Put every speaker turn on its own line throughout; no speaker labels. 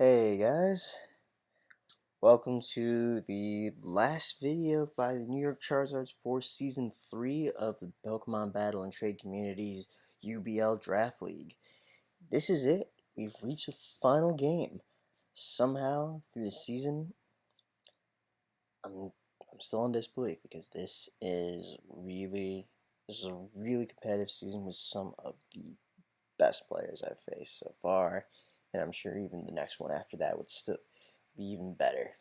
Hey guys, welcome to the last video by the New York Charizards for Season 3 of the Pokemon Battle and Trade Communities UBL Draft League. This is it. We've reached the final game. Somehow, through the season, I'm, I'm still in disbelief because this is a really competitive season with some of the best players I've faced so far, and I'm sure even the next one after that would still be even better.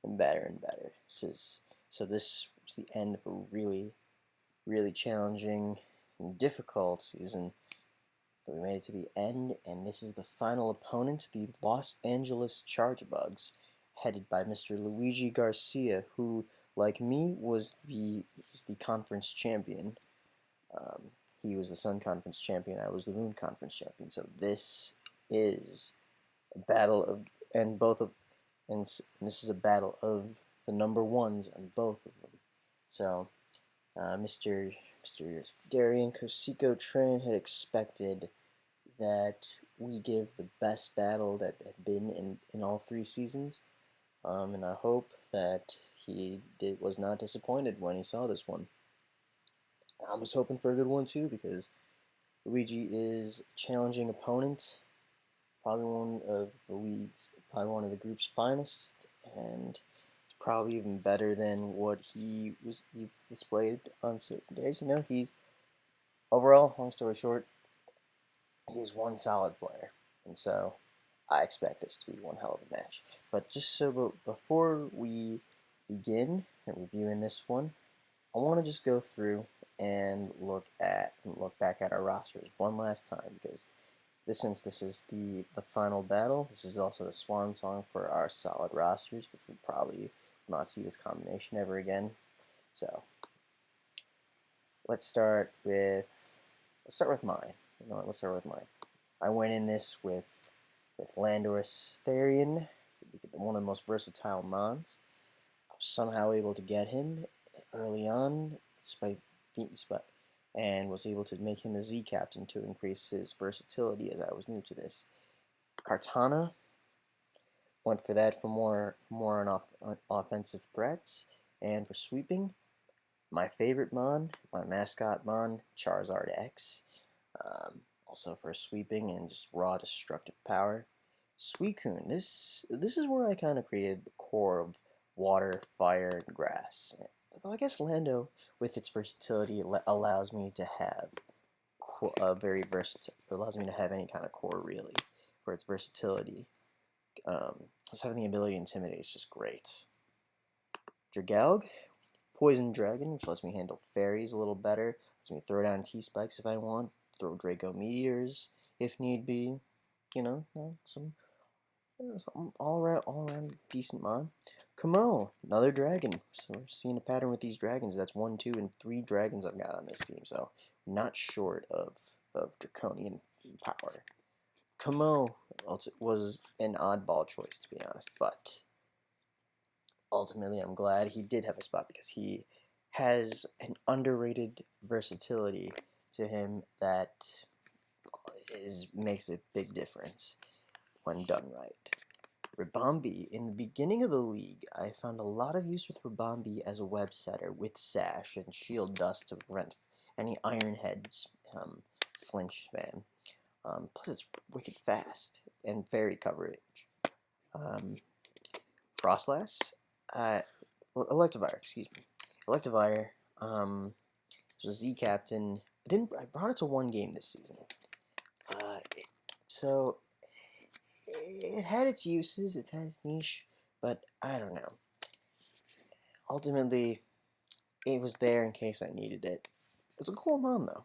And better and better. This was the end of a really challenging and difficult season, but we made it to the end, and this is the final opponent, the Los Angeles Charjabugs, headed by Mr. Luigi Garcia, who, like me, was the conference champion. He was the Sun Conference champion. I was the Moon Conference champion. So this is a battle of and both of and this is a battle of the number ones on both of them. So, Mr. Darian Cosico Tran had expected that we give the best battle that had been in all 3 seasons, and I hope that was not disappointed when he saw this one. I was hoping for a good one too because Luigi is a challenging opponent, probably probably one of the group's finest, and probably even better than what he's displayed on certain days. He's overall, long story short, he's one solid player, and so I expect this to be one hell of a match. But before we begin reviewing this one, I want to just go through and look back at our rosters one last time because since this is the final battle, this is also the swan song for our solid rosters, which we'll probably not see this combination ever again. So let's start with mine. Let's start with mine. I went in this with Landorus Therian, one of the most versatile mons. I was somehow able to get him early on, and was able to make him a Z captain to increase his versatility as I was new to this. Kartana went for that for more on offensive threats and for sweeping. My favorite mon, my mascot mon, Charizard X. Also for sweeping and just raw destructive power. Suicune, this is where I kind of created the core of water, fire, and grass. Although I guess Lando, with its versatility, allows me to have allows me to have any kind of core really, for its versatility. Just having the ability to intimidate is just great. Dragalg, Poison Dragon, which lets me handle fairies a little better. Lets me throw down T-Spikes if I want. Throw Draco Meteors if need be. Some all around decent mon. Kamo, another dragon. So we're seeing a pattern with these dragons. That's 1, 2, and 3 dragons I've got on this team. So not short of draconian power. Kamo was an oddball choice, to be honest, but ultimately I'm glad he did have a spot because he has an underrated versatility to him that makes a big difference when done right. Ribombee, in the beginning of the league, I found a lot of use with Ribombee as a web setter with Sash and Shield Dust to prevent any Iron Heads flinch spam. Plus, it's wicked fast and fairy coverage. Frostlass, Electivire, excuse me. Electivire, was Z Captain. I brought it to 1 game this season. So it had its uses, it had its niche, but I don't know. Ultimately, it was there in case I needed it. It's a cool mon though.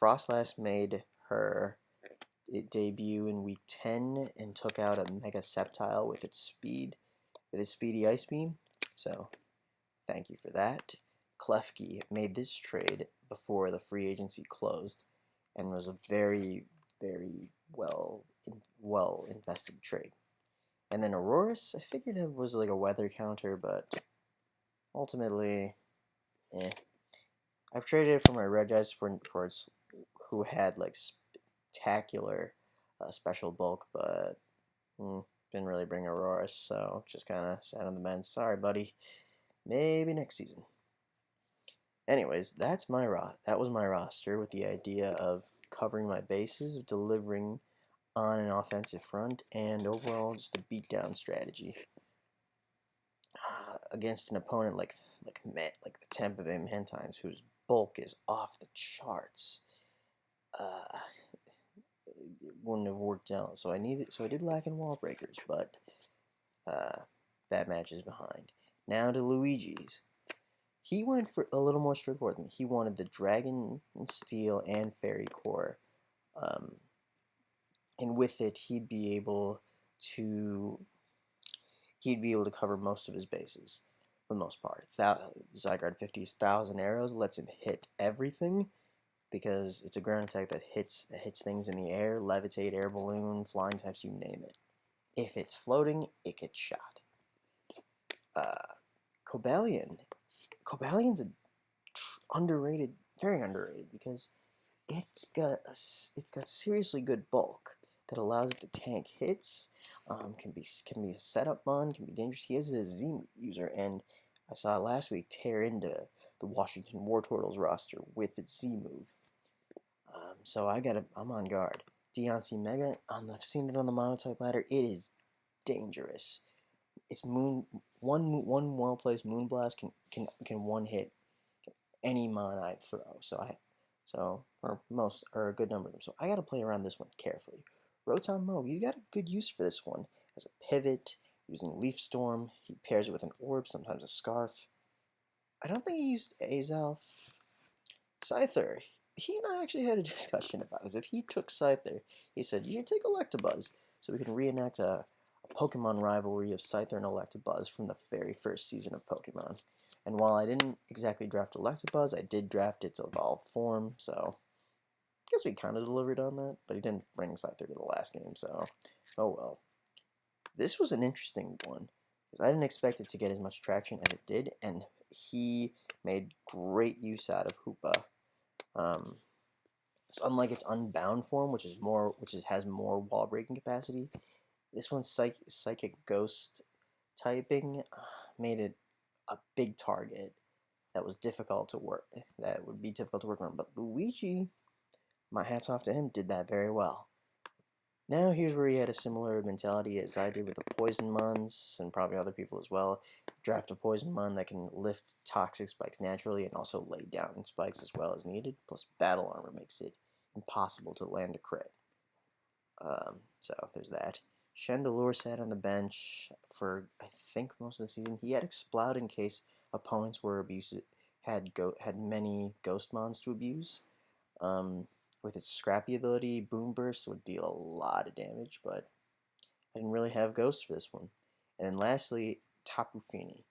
Frostlass made her debut in week 10 and took out a Mega Sceptile with its speedy Ice Beam. So, thank you for that. Klefki made this trade before the free agency closed and was a very well invested trade. And then Aurorus, I figured it was like a weather counter, but ultimately, I've traded it for my Regis for its who had like spectacular special bulk, but Didn't really bring Aurora, so just kind of sat on the bench. Sorry, buddy. Maybe next season. Anyways, that was my roster with the idea of covering my bases, delivering on an offensive front, and overall just a beatdown strategy against an opponent like the Tampa Bay Mantines, whose bulk is off the charts. It wouldn't have worked out. So I did lack in wall breakers, but that match is behind. Now to Luigi's. He went for a little more straightforward than me. He wanted the Dragon, Steel, and Fairy Core. And with it, he'd be able to cover most of his bases for the most part. Zygarde 50's 1,000 arrows lets him hit everything because it's a ground attack that hits things in the air, levitate, air balloon, flying types, you name it. If it's floating, it gets shot. Cobalion's underrated, very underrated, because it's got seriously good bulk that allows it to tank hits. Can be a setup mon, can be dangerous. He is a Z user, and I saw it last week tear into the Washington War Turtles roster with its Z move. So I'm on guard. Deontay Mega, I've seen it on the monotype ladder. It is dangerous. It's one well placed Moonblast can one hit any mon I throw. Or a good number of them. So I gotta play around this one carefully. Rotom Moe, you got a good use for this one. As a pivot, using Leaf Storm, he pairs it with an orb, sometimes a scarf. I don't think he used Azelf. Scyther, he and I actually had a discussion about this. If he took Scyther, he said, you should take Electabuzz, so we can reenact a Pokemon rivalry of Scyther and Electabuzz from the very first season of Pokemon. And while I didn't exactly draft Electabuzz, I did draft its evolved form, so I guess we kind of delivered on that, but he didn't bring Scyther to the last game, so oh well. This was an interesting one, because I didn't expect it to get as much traction as it did, and he made great use out of Hoopa. It's unlike its Unbound form, which has more wall breaking capacity. This one's Psychic Ghost typing made it a big target that was difficult to work. That would be difficult to work on. But Luigi, my hat's off to him, did that very well. Now here's where he had a similar mentality as I did with the Poison Mons, and probably other people as well. Draft a Poison Mon that can lift toxic spikes naturally and also lay down spikes as well as needed. Plus battle armor makes it impossible to land a crit. So there's that. Chandelure sat on the bench for I think most of the season. He had Exploud in case opponents were had many Ghost Mons to abuse. With its Scrappy ability, Boom Burst would deal a lot of damage, but I didn't really have Ghosts for this one. And then lastly, Tapu Fini.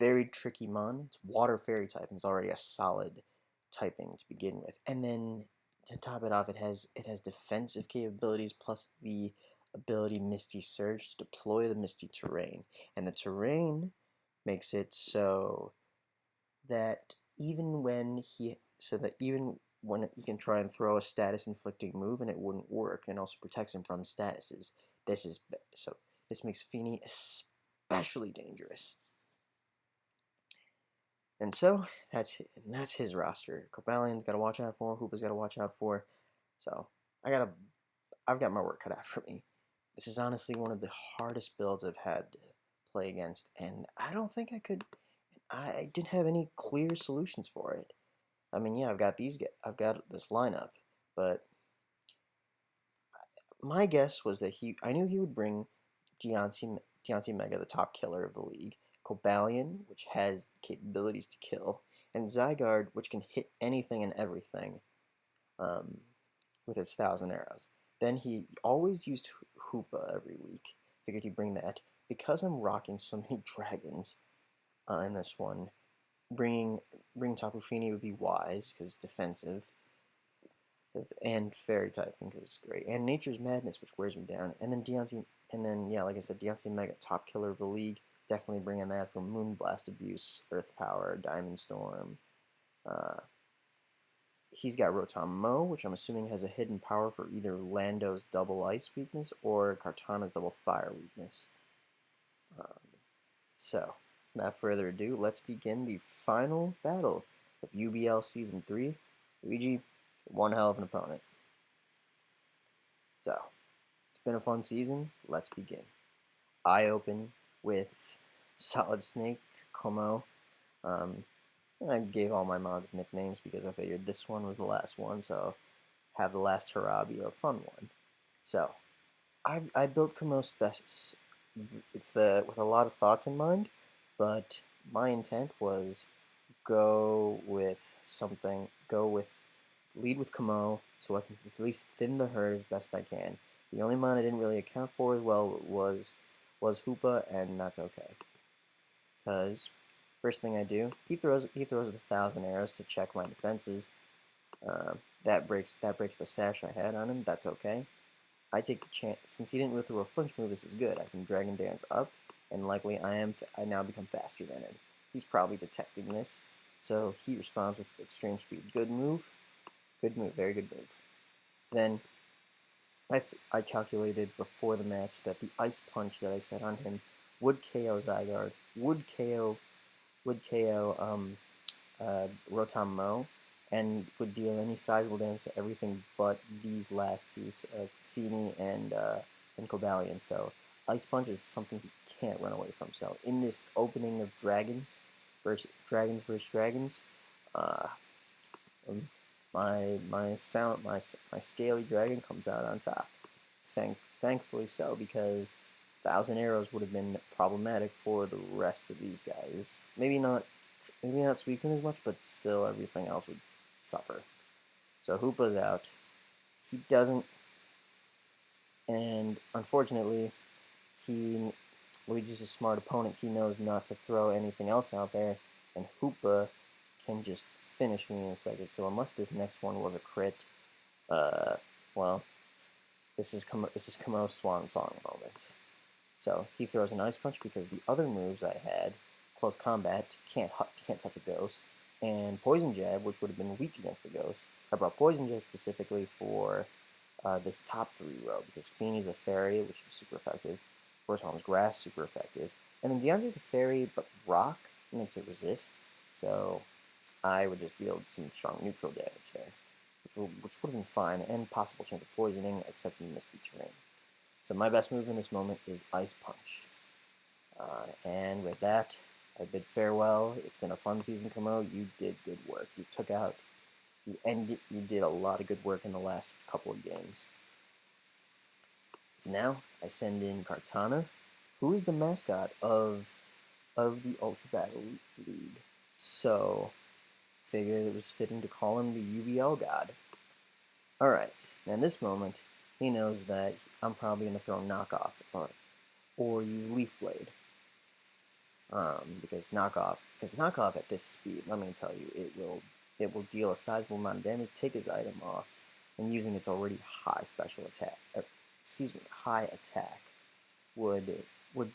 Very tricky mon. It's Water Fairy typing. It's already a solid typing to begin with. And then to top it off, it has defensive capabilities plus the ability Misty Surge to deploy the Misty Terrain. And the terrain makes it so that even when he can try and throw a status inflicting move and it wouldn't work, and also protects him from statuses. This makes Fini especially dangerous. And so that's his roster. Cobalion's got to watch out for. Hoopa's got to watch out for. So I've got my work cut out for me. This is honestly one of the hardest builds I've had to play against, and I don't think I could. I didn't have any clear solutions for it. I mean, yeah, I've got this lineup, but my guess was that I knew he would bring Deontay Mega, the top killer of the league, Cobalion, which has capabilities to kill, and Zygarde, which can hit anything and everything with its 1,000 arrows. Then he always used Hoopa every week. Figured he'd bring that. Because I'm rocking so many dragons in this one, bring Tapu Fini would be wise because it's defensive, and Fairy typing is great, and Nature's Madness, which wears me down, and then like I said, Deontay Mega, top killer of the league, definitely bringing that for Moonblast abuse, Earth Power, Diamond Storm, he's got Rotom Mo, which I'm assuming has a hidden power for either Lando's double ice weakness or Kartana's double fire weakness. Um, so, without further ado, let's begin the final battle of UBL Season 3. Luigi, one hell of an opponent. So, it's been a fun season. Let's begin. I open with Solid Snake, Como. I gave all my mods nicknames because I figured this one was the last one, so have the last hurrah be a fun one. So, I built Como with a lot of thoughts in mind, but my intent was lead with Como so I can at least thin the herd as best I can. The only mon I didn't really account for as well was Hoopa, and that's okay. Because first thing I do, he throws 1,000 arrows to check my defenses. That breaks the sash I had on him. That's okay. I take the chance, since he didn't really throw a flinch move. This is good. I can Dragon Dance up, and likely I now become faster than him. He's probably detecting this, so he responds with extreme speed. Good move, very good move. Then I calculated before the match that the Ice Punch that I set on him would KO Zygarde, would KO Rotom Mo, and would deal any sizable damage to everything but these last two, Feeny and Cobalion. So Ice Punch is something he can't run away from. So in this opening of Dragons versus Dragons, uh, my scaly dragon comes out on top. Thankfully so, because 1,000 arrows would have been problematic for the rest of these guys. Maybe not Suicune as much, but still everything else would suffer. So Hoopa's out. He doesn't, and unfortunately, Luigi's a smart opponent. He knows not to throw anything else out there, and Hoopa can just finish me in a second. So unless this next one was a crit, well, this is Komo's swan song moment. So he throws an Ice Punch because the other moves I had, Close Combat, can't touch a ghost, and Poison Jab, which would have been weak against the ghost. I brought Poison Jab specifically for this top 3 row, because Feeny's a fairy, which was super effective. Rotom's Grass, super effective. And then Deontay's a fairy, but Rock makes it resist, so I would just deal some strong neutral damage there, which would have been fine, and possible chance of poisoning, except in Misty Terrain. So my best move in this moment is Ice Punch. And with that, I bid farewell. It's been a fun season, Como. You did good work. You did a lot of good work in the last couple of games. So now I send in Kartana, who is the mascot of the Ultra Battle League. So figured it was fitting to call him the UBL God. Alright, now in this moment, he knows that I'm probably going to throw Knockoff or use Leaf Blade. Because knockoff at this speed, let me tell you, it will deal a sizable amount of damage, take his item off, and using its already high high attack would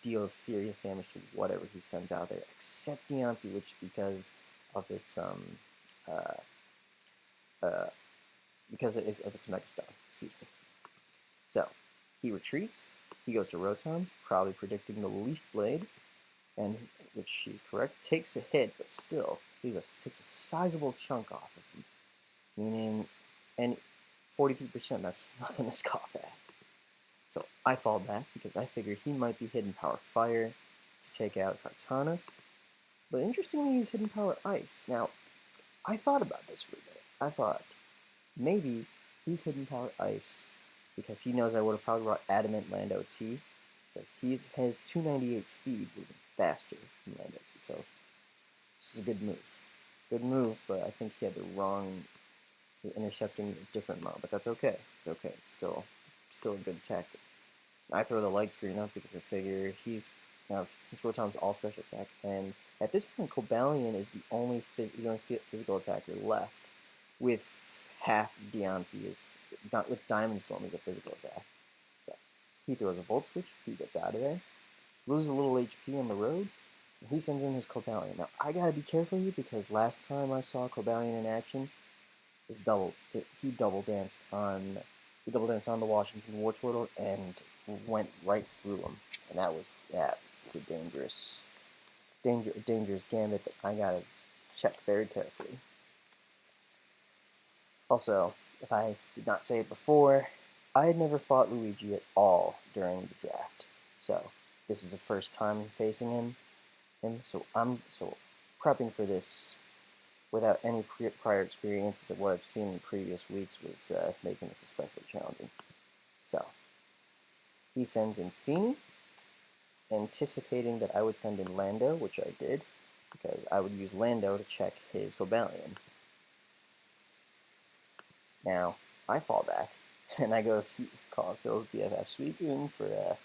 deal serious damage to whatever he sends out there, except Deontay, which because of its Mega Stone. Excuse me. So he retreats. He goes to Rotom, probably predicting the Leaf Blade, and which she's correct. Takes a hit, but still takes a sizable chunk off of him. Meaning, and 43%. That's nothing to scoff at. So I fall back because I figured he might be Hidden Power Fire to take out Kartana. But interestingly, he's Hidden Power Ice. Now, I thought about this for a minute. I thought maybe he's Hidden Power Ice because he knows I would have probably brought Adamant Lando T. So his 298 speed would have been faster than Lando T. So this is a good move. Good move, but I think he had intercepting a different mob, but that's okay. It's okay. It's still a good tactic. I throw the light screen up because I figure since Rotom's all special attack, and at this point Cobalion is the only physical attacker left, with half Deontay with Diamond Storm as a physical attack. So he throws a Volt Switch, he gets out of there, loses a little HP on the road, and he sends in his Cobalion. Now I gotta be careful here because last time I saw Cobalion in action, he double danced on the Washington Wartortle and went right through him, and that was a dangerous gambit that I gotta check very carefully. Also, if I did not say it before, I had never fought Luigi at all during the draft, so this is the first time facing him. So I'm prepping for this without any prior experiences of what I've seen in previous weeks was making this especially challenging. So he sends in Feeney, anticipating that I would send in Lando, which I did, because I would use Lando to check his Cobalion. Now, I fall back, and I go to call Phil's BFF Suicune for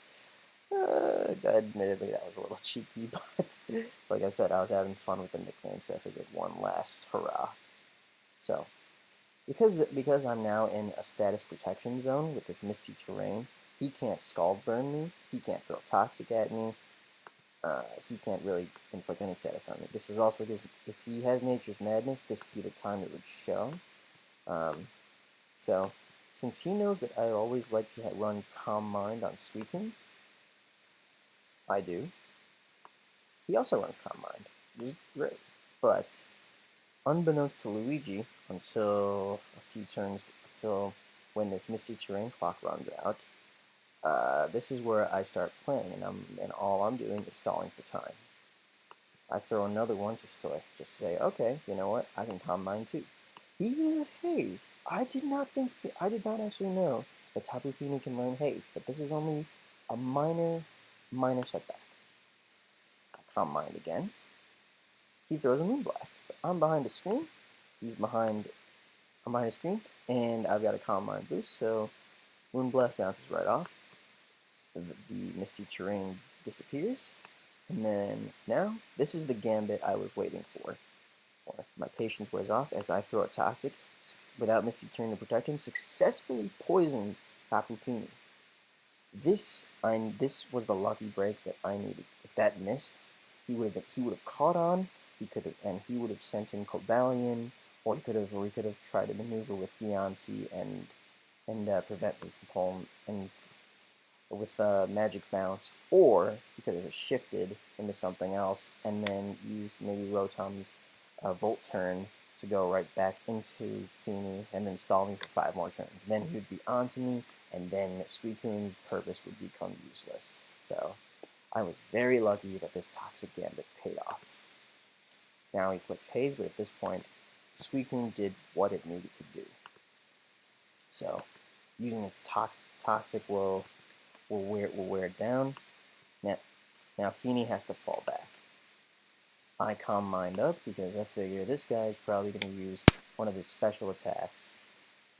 admittedly, that was a little cheeky, but like I said, I was having fun with the nickname, so I figured one last hurrah. So, because I'm now in a status protection zone with this misty terrain, he can't Scald Burn me, he can't throw Toxic at me, he can't really inflict any status on me. This is also because if he has Nature's Madness, this would be the time it would show. So, since he knows that I always like to run Calm Mind on Suicune, I do. He also runs Calm Mind, which is great. But, unbeknownst to Luigi, until when this Misty Terrain clock runs out, this is where I start playing, and all I'm doing is stalling for time. I throw another one, so I just say, okay, you know what, I can Calm Mind too. He uses Haze. I did not actually know that Tapu Fini can learn Haze, but this is only a minor setback. I Calm Mind again. He throws a Moonblast, but I'm behind a screen. I'm behind a screen, and I've got a Calm Mind boost, so Moonblast bounces right off. The Misty Terrain disappears, and then now this is the gambit I was waiting for. My patience wears off as I throw a Toxic without Misty Terrain to protect him, successfully poisons Tapu Fini. This was the lucky break that I needed. If that missed, he would have caught on. He would have sent in Cobalion, or he could have tried to maneuver with Deoncé and prevent me from pulling and with Magic Bounce, or he could have shifted into something else and then used maybe Rotom's Volt Turn to go right back into Fini and then stall me for 5 more turns. Then he would be onto me, and then Suicune's purpose would become useless. So I was very lucky that this Toxic Gambit paid off. Now he clicks Haze, but at this point, Suicune did what it needed to do. So using its Toxic will wear it down. Now Fini has to fall back. I Calm Mind up because I figure this guy's probably going to use one of his special attacks,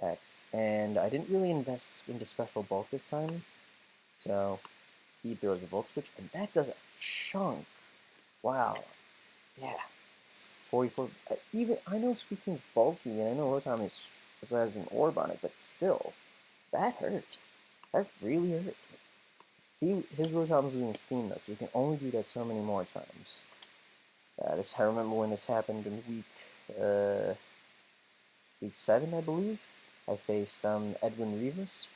X, and I didn't really invest into special bulk this time, so he throws a Volt Switch, and that does a chunk. Wow, yeah, 44. I know Suicune's bulky, and I know Rotom has an orb on it, but still, that hurt. That really hurt. His Rotom is losing steam though, so he can only do that so many more times. I remember when this happened in week 7, I believe. I faced Edwin Rivas.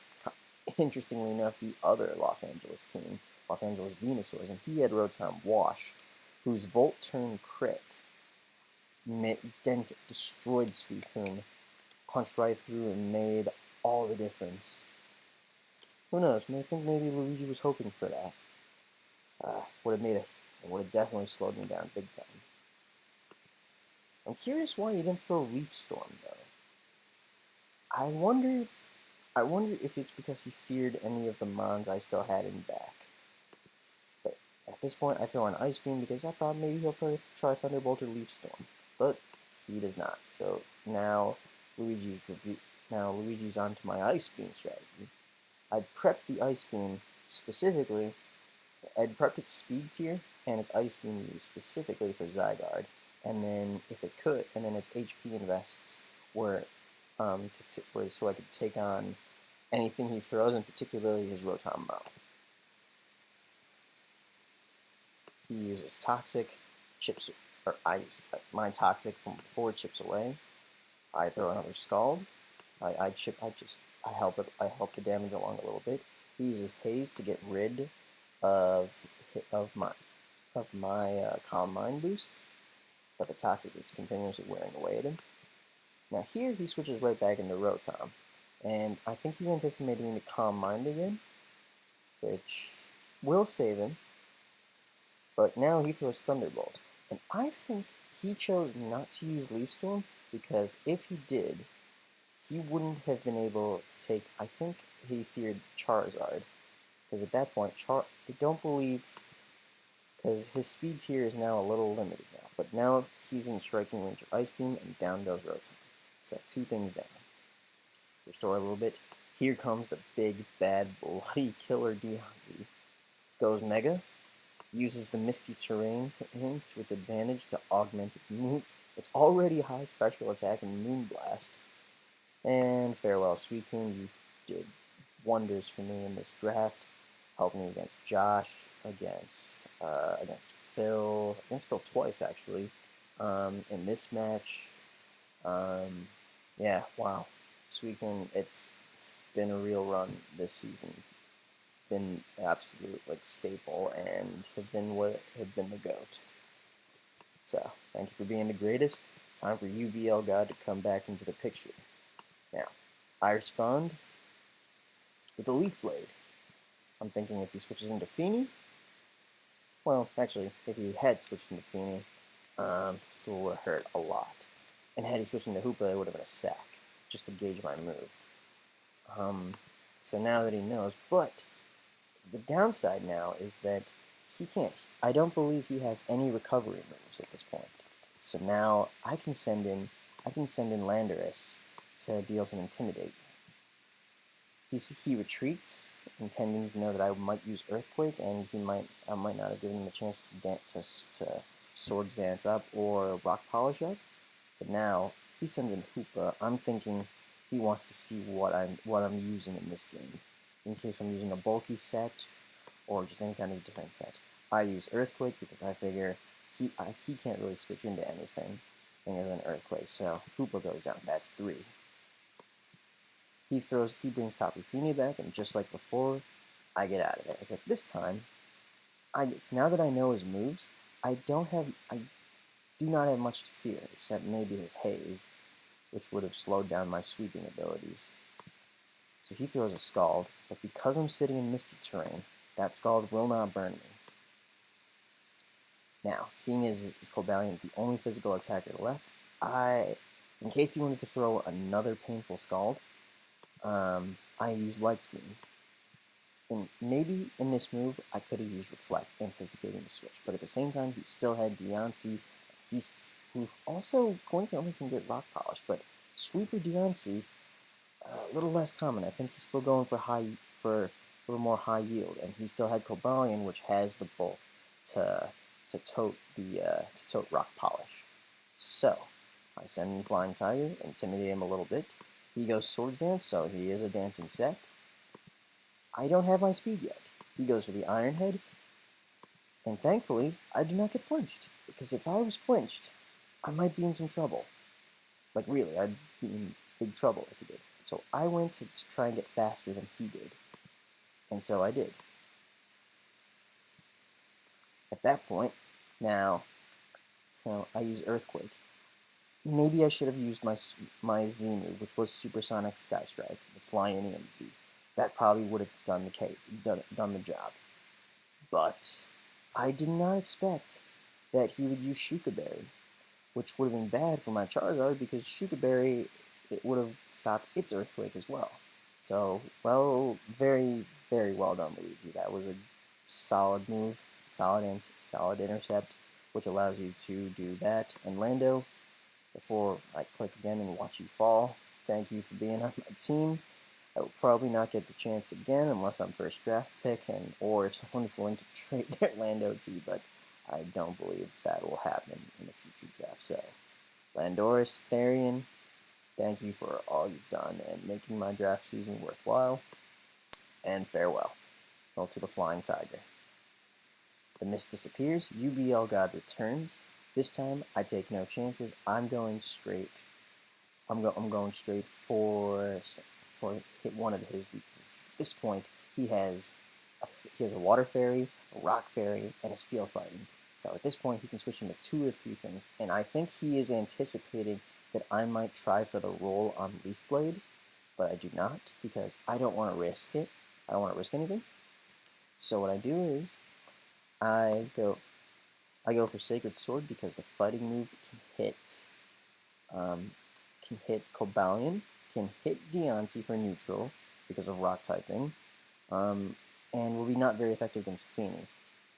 Interestingly enough, the other Los Angeles team, Los Angeles Venusaurs, and he had Rotom Wash, whose Volt Turn crit destroyed Suicune, punched right through, and made all the difference. Who knows? I think maybe Luigi was hoping for that. Would have definitely slowed me down big time. I'm curious why he didn't throw Leaf Storm though. I wonder if it's because he feared any of the Mons I still had in back. But at this point, I throw an Ice Beam because I thought maybe he'll try Thunderbolt or Leaf Storm, but he does not. So now Luigi's onto my Ice Beam strategy. I'd prepped the Ice Beam specifically. I'd prepped its Speed tier and its Ice Beam used specifically for Zygarde, and then its HP invests were so I could take on anything he throws, and particularly his Rotom Mow. He uses Toxic, I use my Toxic from before chips away. I throw another Scald. I help the damage along a little bit. He uses Haze to get rid of of my Calm Mind boost, but the Toxic is continuously wearing away at him. Now here he switches right back into Rotom, and I think he's anticipating the Calm Mind again, which will save him, but now he throws Thunderbolt. And I think he chose not to use Leaf Storm because if he did, he wouldn't have been able to take, I think he feared Charizard, because at that point, I don't believe, because his speed tier is now a little limited now, but now he's in striking range of Ice Beam, and down goes Rotom. So 2 things down. Restore a little bit. Here comes the big, bad, bloody killer Deontay. Goes Mega, uses the Misty Terrain to its advantage to augment its already high special attack in Moonblast. And farewell, Suicune, you did wonders for me in this draft. Helped me against Josh, against Phil twice actually. In this match, yeah, wow, Suicune, it's been a real run this season. Been absolute staple and have been the GOAT. So thank you for being the greatest. Time for UBL God to come back into the picture. Now, I respond with a Leaf Blade. I'm thinking if he switches into Feeny, well, actually, if he had switched into Feeny, still would have hurt a lot. And had he switched into Hoopa, it would have been a sack, just to gauge my move. So now that he knows, but the downside now is that he can't. I don't believe he has any recovery moves at this point. So now I can send in Landorus to deal some Intimidate. He retreats, intending to know that I might use Earthquake, and I might not have given him a chance to Swords Dance up or Rock Polish up. So now he sends in Hoopa. I'm thinking he wants to see what I'm using in this game, in case I'm using a bulky set or just any kind of defense set. I use Earthquake because I figure he can't really switch into anything other than Earthquake. So Hoopa goes down. That's 3. He brings Tapu Fini back, and just like before, I get out of there. Except this time, now that I know his moves, I do not have much to fear, except maybe his Haze, which would have slowed down my sweeping abilities. So he throws a Scald, but because I'm sitting in Misty Terrain, that Scald will not burn me. Now, seeing as Cobalion is the only physical attacker left, in case he wanted to throw another painful Scald, I use Light Screen. And maybe in this move, I could have used Reflect, anticipating the switch. But at the same time, he still had Deontay, who also coincidentally can get Rock Polish. But Sweeper Deontay, a little less common. I think he's still going for a little more high yield, and he still had Cobalion, which has the bulk to tote Rock Polish. So I send in Flying Tiger, intimidate him a little bit. He goes Swords Dance, so he is a dancing set. I don't have my speed yet. He goes for the Iron Head, and thankfully, I do not get flinched, because if I was flinched, I might be in some trouble. Like really, I'd be in big trouble if he did. So I went to try and get faster than he did, and so I did. At that point, now I use Earthquake. Maybe I should have used my Z move, which was Supersonic Sky Strike, the Flying EMZ. That probably would have done the job. But I did not expect that he would use Shuka Berry, which would have been bad for my Charizard because Shuka Berry, it would have stopped its Earthquake as well. So, well, very, very well done, Luigi. That was a solid move, solid intercept, which allows you to do that. And Lando, before I click again and watch you fall, thank you for being on my team. I will probably not get the chance again unless I'm first draft pick, or if someone is willing to trade their Lando T, but I don't believe that will happen in a future draft. So, Landorus, Therian, thank you for all you've done and making my draft season worthwhile, and farewell. Well, to the Flying Tiger. The mist disappears, UBL God returns. This time, I take no chances. I'm going straight I'm going straight for hit one of his weaknesses. At this point, he has a water fairy, a rock fairy, and a steel fighting. So at this point, he can switch into 2 or 3 things, and I think he is anticipating that I might try for the roll on Leaf Blade, but I do not because I don't want to risk it. I don't want to risk anything. So what I do is I go for Sacred Sword because the fighting move um, can hit Cobalion, can hit Deontay for neutral because of rock typing, and will be not very effective against Feeney.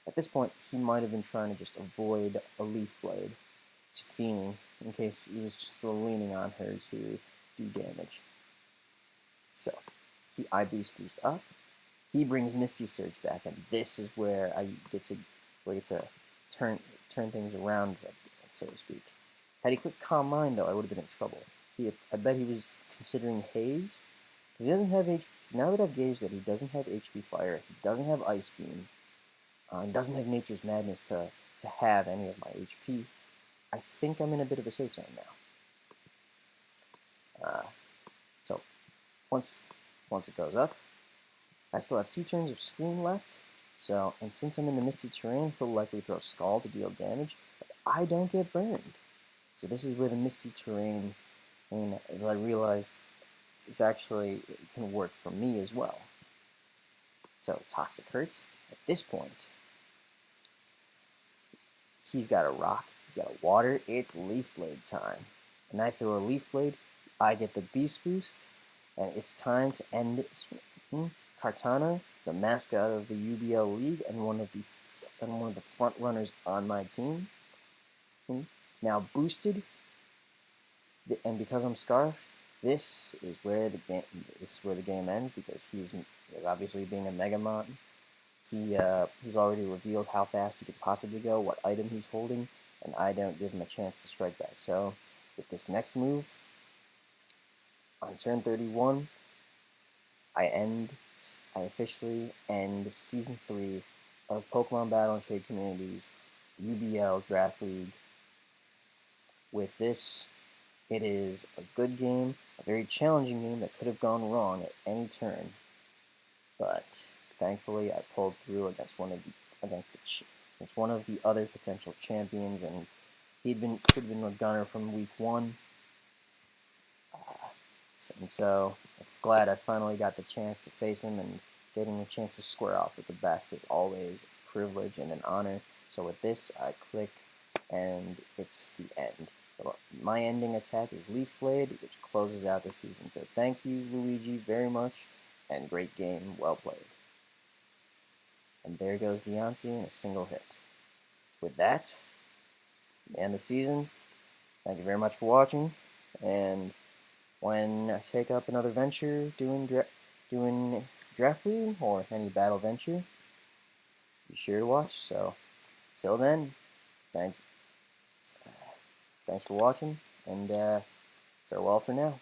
At this point, he might have been trying to just avoid a Leaf Blade to Feeney in case he was just still leaning on her to do damage. So, I boost up. He brings Misty Surge back, and this is where I get to turn things around, so to speak. Had he clicked Calm Mind, though, I would have been in trouble. I bet he was considering Haze, because he doesn't have HP. Now that I've gauged that he doesn't have HP Fire, he doesn't have Ice Beam, he doesn't have Nature's Madness to have any of my HP, I think I'm in a bit of a safe zone now. So once it goes up, I still have 2 turns of screen left. So, and since I'm in the Misty Terrain, he'll likely throw Scald to deal damage, but I don't get burned. So this is where the Misty Terrain, and I realized it can work for me as well. So Toxic hurts. At this point, he's got a rock, he's got a water, it's Leaf Blade time. And I throw a Leaf Blade, I get the Beast Boost, and it's time to end this. Kartana, the mascot of the UBL League, and one of the front runners on my team, now boosted, and because I'm Scarf, this is where the game ends because he's obviously being a Megamon. He's already revealed how fast he could possibly go, what item he's holding, and I don't give him a chance to strike back. So with this next move, on turn 31, I officially end Season 3 of Pokemon Battle and Trade Communities UBL Draft League. With this, it is a good game, a very challenging game that could have gone wrong at any turn, but thankfully I pulled through against one of the other potential champions, and could have been a gunner from week 1. And so I'm glad I finally got the chance to face him, and getting a chance to square off with the best is always a privilege and an honor. So with this, I click, and it's the end. So my ending attack is Leaf Blade, which closes out the season. So thank you, Luigi, very much, and great game, well played. And there goes Deontay in a single hit. With that, we end the season. Thank you very much for watching, and when I take up another venture doing Draft League or any battle venture, be sure to watch. So, till then, thanks for watching, and farewell for now.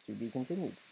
To be continued.